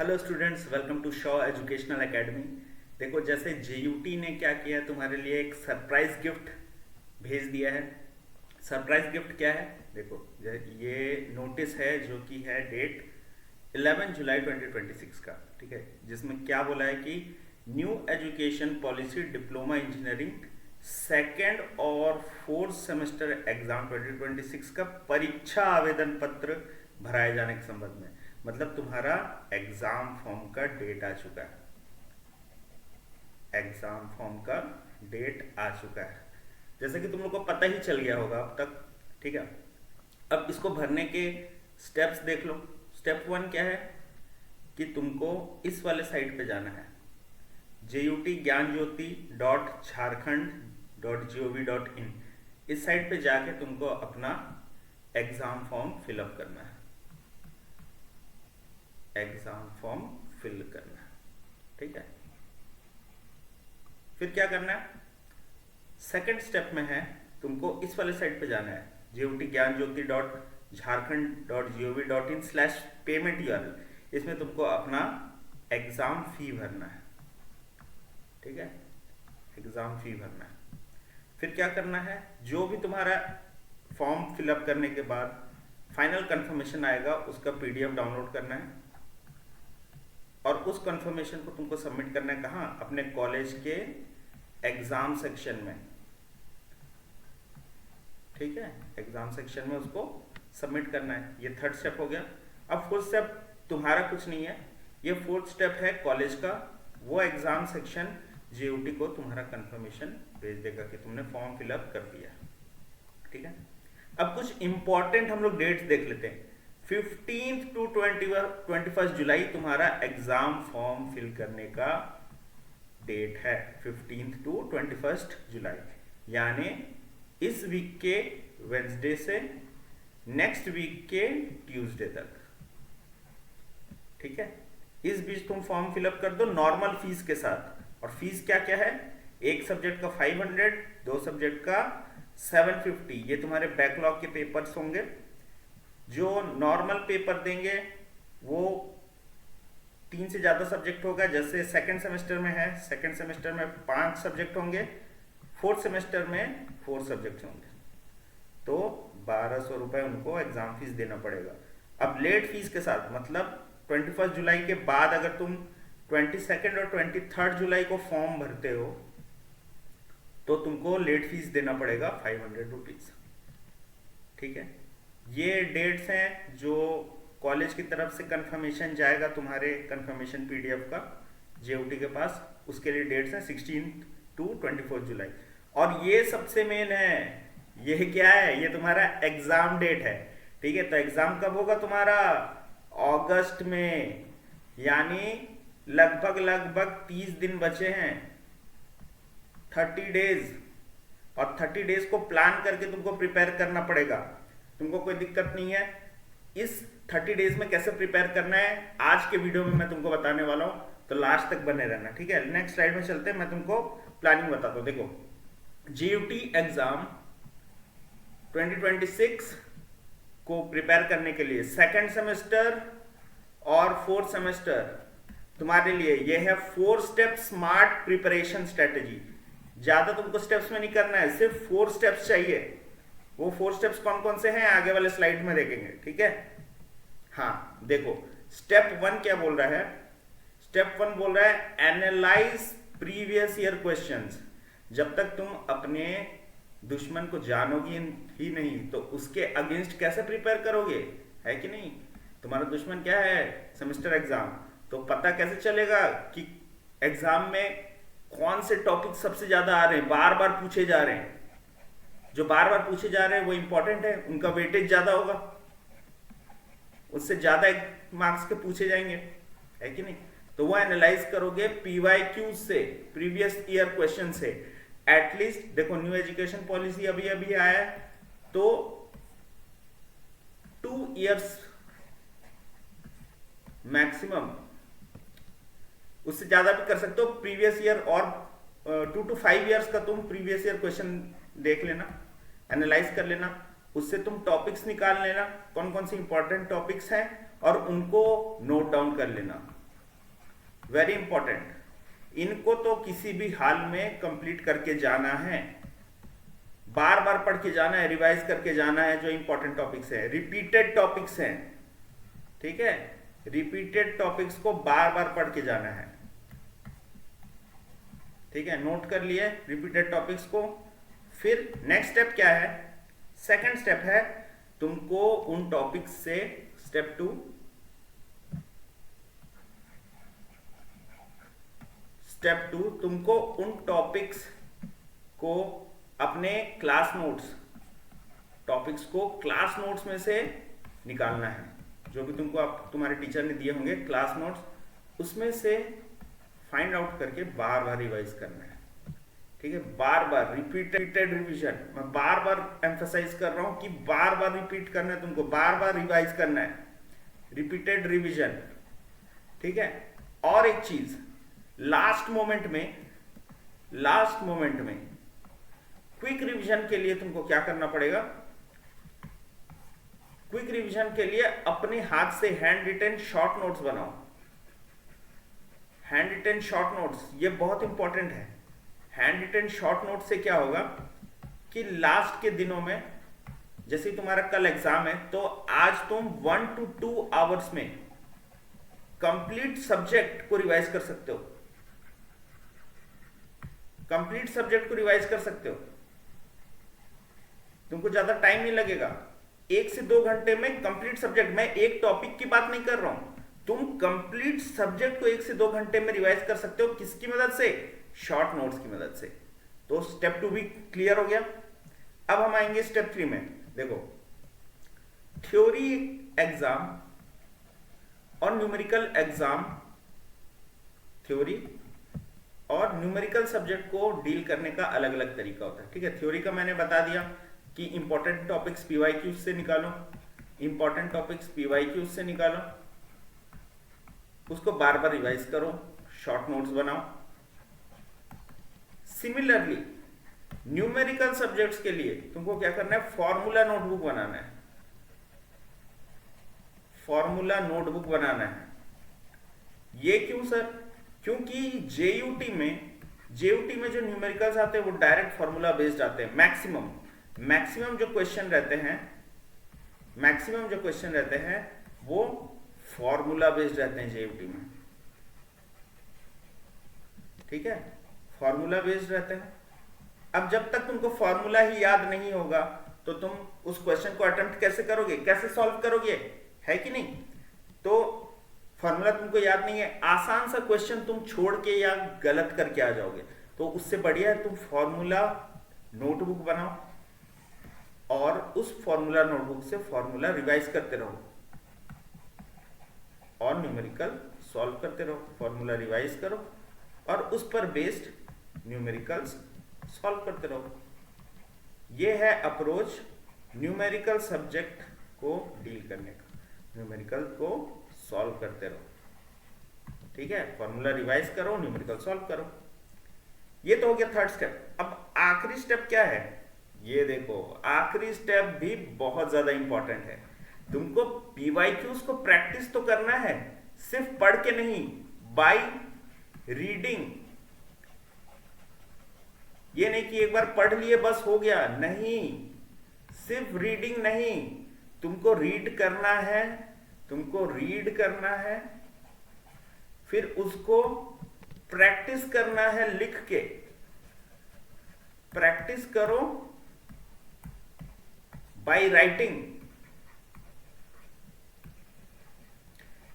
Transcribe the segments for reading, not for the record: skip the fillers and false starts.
Hello students, welcome to Shaw educational academy. देखो, जैसे जेयूटी ने क्या किया है, तुम्हारे लिए एक सरप्राइज गिफ्ट भेज दिया है। सरप्राइज गिफ्ट क्या है? देखो, ये नोटिस है जो कि है डेट 11 जुलाई 2026 का, ठीक है, जिसमें क्या बोला है कि new education policy diploma engineering second और फोर्थ सेमेस्टर एग्जाम 2026 का परीक्षा आवेदन पत्र भराए जाने के संबंध में, मतलब तुम्हारा एग्जाम फॉर्म का डेट आ चुका है। एग्जाम फॉर्म का डेट आ चुका है, जैसे कि तुम लोग को पता ही चल गया होगा अब तक, ठीक है। अब इसको भरने के स्टेप्स देख लो। स्टेप 1 क्या है कि तुमको इस वाले साइट पे जाना है, jut.ज्ञानज्योति.झारखंड.gov.in। इस साइट पे जाके तुमको अपना एग्जाम फॉर्म फिलअप करना है। एग्जाम फॉर्म फिल करना है, ठीक है। फिर क्या करना है? सेकंड स्टेप में है तुमको इस वाले साइट पे जाना है, jut.ज्ञानज्योति.झारखंड.gov.in/payment URL। इसमें तुमको अपना एग्जाम फी भरना है, ठीक है। एग्जाम फी भरना है। फिर क्या करना है, जो भी तुम्हारा फॉर्म फिलअप करने के बाद फाइनल कंफर्मेशन आएगा उसका PDF डाउनलोड करना है और उस कंफर्मेशन को तुमको सबमिट करना है। कहाँ? अपने कॉलेज के एग्जाम सेक्शन में, ठीक है। एग्जाम सेक्शन में उसको सबमिट करना है। ये थर्ड स्टेप हो गया। अब फोर्थ स्टेप तुम्हारा कुछ नहीं है, ये फोर्थ स्टेप है कॉलेज का। वो एग्जाम सेक्शन जेयूटी को तुम्हारा कंफर्मेशन भेज देगा कि तुमने फॉर्म फिलअप कर दिया, ठीक है। अब कुछ इंपॉर्टेंट हम लोग डेट्स देख लेते हैं। 15 टू 21 जुलाई तुम्हारा एग्जाम फॉर्म फिल करने का डेट है। 15 टू 21 जुलाई, यानी इस वीक के वेंसडे से नेक्स्ट वीक के ट्यूसडे तक, ठीक है। इस बीच तुम फॉर्म फिलअप कर दो नॉर्मल फीस के साथ। और फीस क्या क्या है? एक सब्जेक्ट का 500, दो सब्जेक्ट का 750। ये तुम्हारे बैकलॉग के पेपर्स होंगे। जो नॉर्मल पेपर देंगे वो 3 से ज्यादा सब्जेक्ट होगा, जैसे सेकंड सेमेस्टर में है, सेकंड सेमेस्टर में 5 सब्जेक्ट होंगे, फोर्थ सेमेस्टर में 4 सब्जेक्ट होंगे, तो 1200 रुपए उनको एग्जाम फीस देना पड़ेगा। अब लेट फीस के साथ, मतलब 21 जुलाई के बाद अगर तुम 22 और 23 जुलाई को फॉर्म भरते हो तो तुमको लेट फीस देना पड़ेगा 500 रुपीज, ठीक है। ये डेट्स हैं जो कॉलेज की तरफ से कंफर्मेशन जाएगा तुम्हारे कंफर्मेशन PDF का जेयूटी के पास, उसके लिए डेट्स हैं 16 टू 24 जुलाई। और ये सबसे मेन है, ये क्या है? ये तुम्हारा एग्जाम डेट है, ठीक है। तो एग्जाम कब होगा तुम्हारा? अगस्त में, यानी लगभग 30 दिन बचे हैं, 30 डेज। और 30 डेज को प्लान करके तुमको प्रिपेयर करना पड़ेगा। तुमको कोई दिक्कत नहीं है। इस 30 डेज में कैसे प्रिपेयर करना है आज के वीडियो में मैं तुमको बताने वाला हूं, तो लास्ट तक बने रहना, ठीक है। नेक्स्ट स्लाइड में चलते हैं, मैं तुमको प्लानिंग बताता हूं। देखो, जेयूटी एग्जाम 2026 को प्रिपेयर करने के लिए सेकंड सेमेस्टर और फोर्थ सेमेस्टर तुम्हारे लिए ये है 4 स्टेप स्मार्ट प्रिपरेशन स्ट्रेटेजी। ज्यादा तुमको स्टेप्स में नहीं करना है, सिर्फ 4 स्टेप्स चाहिए। वो 4 स्टेप्स कौन कौन से हैं आगे वाले स्लाइड में देखेंगे, ठीक है। हाँ, देखो, स्टेप 1 क्या बोल रहा है? स्टेप 1 बोल रहा है एनालाइज प्रीवियस ईयर क्वेश्चंस। जब तक तुम अपने दुश्मन को जानोगी ही नहीं तो उसके अगेंस्ट कैसे प्रिपेयर करोगे, है कि नहीं। तुम्हारा दुश्मन क्या है? Semester exam. तो पता कैसे चलेगा कि एग्जाम में कौन से टॉपिक सबसे ज्यादा आ रहे हैं, बार बार पूछे जा रहे हैं। जो बार बार पूछे जा रहे हैं वो इंपॉर्टेंट है, उनका वेटेज ज्यादा होगा, उससे ज्यादा मार्क्स के पूछे जाएंगे, है कि नहीं। तो वो एनालाइज करोगे PYQ से, प्रीवियस ईयर क्वेश्चन से। एटलीस्ट देखो, न्यू एजुकेशन पॉलिसी अभी अभी आया है, तो 2 इयर्स मैक्सिमम, उससे ज्यादा भी कर सकते हो प्रीवियस ईयर, और 2 to 5 इयर्स का तुम प्रीवियस ईयर क्वेश्चन देख लेना, एनालाइज कर लेना। उससे तुम टॉपिक्स निकाल लेना, कौन कौन से इंपॉर्टेंट टॉपिक्स हैं, और उनको नोट डाउन कर लेना। वेरी इंपॉर्टेंट, इनको तो किसी भी हाल में कंप्लीट करके जाना है, बार बार पढ़ के जाना है, रिवाइज करके जाना है। जो इंपॉर्टेंट टॉपिक्स है, रिपीटेड टॉपिक्स हैं, ठीक है, रिपीटेड टॉपिक्स को बार बार पढ़ के जाना है, ठीक है। नोट कर लिए रिपीटेड टॉपिक्स को। फिर नेक्स्ट स्टेप क्या है? सेकंड स्टेप है तुमको उन टॉपिक्स से, स्टेप 2, तुमको उन टॉपिक्स को अपने क्लास नोट्स, टॉपिक्स को क्लास नोट्स में से निकालना है, जो भी तुमको तुम्हारे टीचर ने दिए होंगे क्लास नोट्स, उसमें से फाइंड आउट करके बार बार रिवाइज करना है, ठीक है। बार बार रिपीटेड रिवीजन, मैं बार बार एम्फसाइज कर रहा हूं कि बार बार रिपीट करना है तुमको, बार बार रिवाइज करना है, रिपीटेड रिवीजन, ठीक है। और एक चीज, लास्ट मोमेंट में क्विक रिवीजन के लिए तुमको क्या करना पड़ेगा? क्विक रिवीजन के लिए अपने हाथ से हैंड रिटेन शॉर्ट नोट्स बनाओ। हैंड रिटेन शॉर्ट नोट्स ये बहुत इंपॉर्टेंट है। हैंड रिटेन शॉर्ट नोट से क्या होगा कि लास्ट के दिनों में, जैसे तुम्हारा कल एग्जाम है, तो आज तुम 1 to 2 आवर्स में कंप्लीट सब्जेक्ट को रिवाइज कर सकते हो, कंप्लीट सब्जेक्ट को रिवाइज कर सकते हो। तुमको ज्यादा टाइम नहीं लगेगा, 1 से 2 घंटे में कंप्लीट सब्जेक्ट, मैं एक टॉपिक की बात नहीं कर रहा हूं, तुम कंप्लीट सब्जेक्ट को 1 से 2 घंटे में रिवाइज कर सकते हो। किसकी मदद से? शॉर्ट नोट्स की मदद से। तो स्टेप 2 भी क्लियर हो गया। अब हम आएंगे स्टेप 3 में। देखो, थ्योरी एग्जाम और न्यूमेरिकल एग्जाम, थ्योरी और न्यूमेरिकल सब्जेक्ट को डील करने का अलग अलग तरीका होता है, ठीक है। थ्योरी का मैंने बता दिया कि इंपॉर्टेंट टॉपिक्स पीवाईक्यू से निकालो, इंपॉर्टेंट टॉपिक्स पीवाईक्यू से निकालो, उसको बार बार रिवाइज करो, शॉर्ट नोट्स बनाओ। सिमिलरली न्यूमेरिकल सब्जेक्ट्स के लिए तुमको क्या करना है? फॉर्मूला नोटबुक बनाना है, फॉर्मूला नोटबुक बनाना है। ये क्यों सर? क्योंकि जेयूटी में जो न्यूमेरिकल्स आते हैं वो डायरेक्ट फॉर्मूला बेस्ड आते हैं। मैक्सिमम जो क्वेश्चन रहते हैं वो फॉर्मूला बेस्ड रहते हैं जेयूटी में, ठीक है, फॉर्मूला बेस्ड रहते हैं। अब जब तक तुमको फॉर्मूला ही याद नहीं होगा तो तुम उस क्वेश्चन को अटेम्प्ट कैसे करोगे, कैसे सॉल्व करोगे, है कि नहीं? तो फॉर्मूला तुमको याद नहीं है, आसान सा क्वेश्चन तुम छोड़ के या गलत करके आ जाओगे। तो उससे बढ़िया है तुम फॉर्मूला नोटबुक बनाओ और उस फॉर्मूला नोटबुक से फॉर्मूला रिवाइज करते रहो और न्यूमेरिकल सॉल्व करते रहो। फॉर्मूला रिवाइज करो और उस पर बेस्ड न्यूमेरिकल्स सॉल्व करते रहो। यह है अप्रोच न्यूमेरिकल सब्जेक्ट को डील करने का। न्यूमेरिकल को सॉल्व करते रहो, ठीक है, फॉर्मूला रिवाइज करो, न्यूमेरिकल सॉल्व करो। ये तो हो गया थर्ड स्टेप। अब आखिरी स्टेप क्या है? ये देखो, आखिरी स्टेप भी बहुत ज्यादा इंपॉर्टेंट है। तुमको पीवाईक्यूज को प्रैक्टिस तो करना है, सिर्फ पढ़ के नहीं, बाय रीडिंग। ये नहीं कि एक बार पढ़ लिए बस हो गया, नहीं, सिर्फ रीडिंग नहीं, तुमको रीड करना है, फिर उसको प्रैक्टिस करना है लिख के। प्रैक्टिस करो बाय राइटिंग,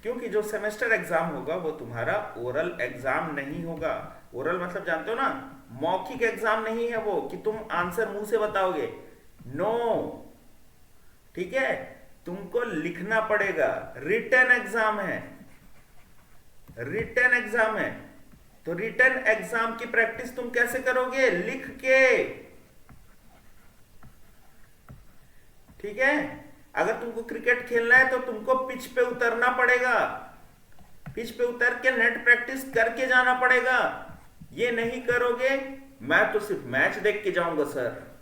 क्योंकि जो सेमेस्टर एग्जाम होगा वो तुम्हारा ओरल एग्जाम नहीं होगा। ओरल मतलब जानते हो ना, मौखिक एग्जाम नहीं है वो कि तुम आंसर मुंह से बताओगे, नो, ठीक है, तुमको लिखना पड़ेगा। रिटन एग्जाम है, रिटन एग्जाम है। तो रिटन एग्जाम की प्रैक्टिस तुम कैसे करोगे? लिख के, ठीक है। अगर तुमको क्रिकेट खेलना है तो तुमको पिच पे उतरना पड़ेगा, पिच पे उतर के नेट प्रैक्टिस करके जाना पड़ेगा। ये नहीं करोगे, मैं तो सिर्फ मैच देख के जाऊंगा सर,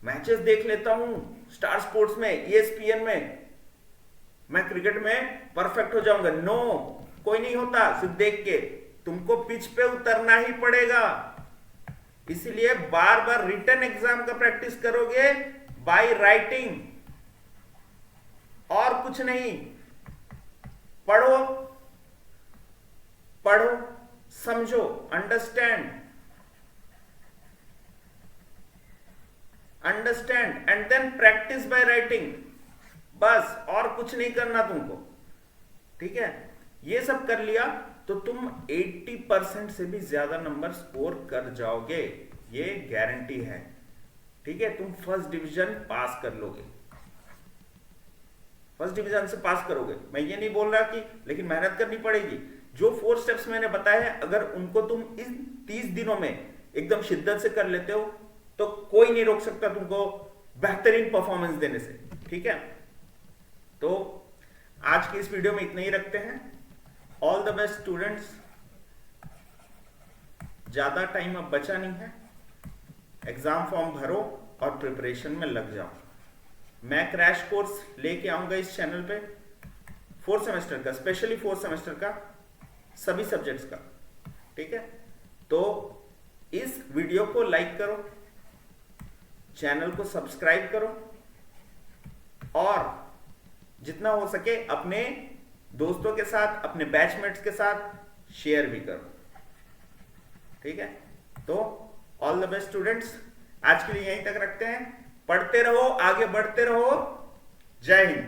मैचेस देख लेता हूं स्टार स्पोर्ट्स में, ESPN में, मैं क्रिकेट में परफेक्ट हो जाऊंगा। नो, कोई नहीं होता सिर्फ देख के, तुमको पिच पे उतरना ही पड़ेगा। इसीलिए बार बार रिटन एग्जाम का प्रैक्टिस करोगे बाय राइटिंग, और कुछ नहीं। पढ़ो पढ़ो, समझो, understand and then practice by writing, बस और कुछ नहीं करना तुमको। ठीक है, ये सब कर लिया तो तुम 80% से भी ज्यादा नंबर स्कोर कर जाओगे, ये गारंटी है। ठीक है, तुम फर्स्ट डिवीजन पास कर लोगे, फर्स्ट डिवीजन से पास करोगे। मैं ये नहीं बोल रहा कि, लेकिन मेहनत करनी पड़ेगी। जो 4 स्टेप्स मैंने बताए हैं, अगर उनको तुम इन 30 दिनों में एकदम शिद्दत से कर लेते हो तो कोई नहीं रोक सकता तुमको बेहतरीन परफॉर्मेंस देने से। ठीक है, तो आज की इस वीडियो में इतना ही रखते हैं। ऑल द बेस्ट स्टूडेंट्स, ज्यादा टाइम अब बचा नहीं है, एग्जाम फॉर्म भरो और प्रिपरेशन में लग जाओ। मैं क्रैश कोर्स लेके आऊंगा इस चैनल पे 4th सेमेस्टर का, स्पेशली 4th सेमेस्टर का, सभी सब्जेक्ट्स का। ठीक है, तो इस वीडियो को लाइक करो, चैनल को सब्सक्राइब करो, और जितना हो सके अपने दोस्तों के साथ, अपने बैचमेट्स के साथ शेयर भी करो। ठीक है, तो ऑल द बेस्ट स्टूडेंट्स, आज के लिए यहीं तक रखते हैं। पढ़ते रहो, आगे बढ़ते रहो। जय हिंद।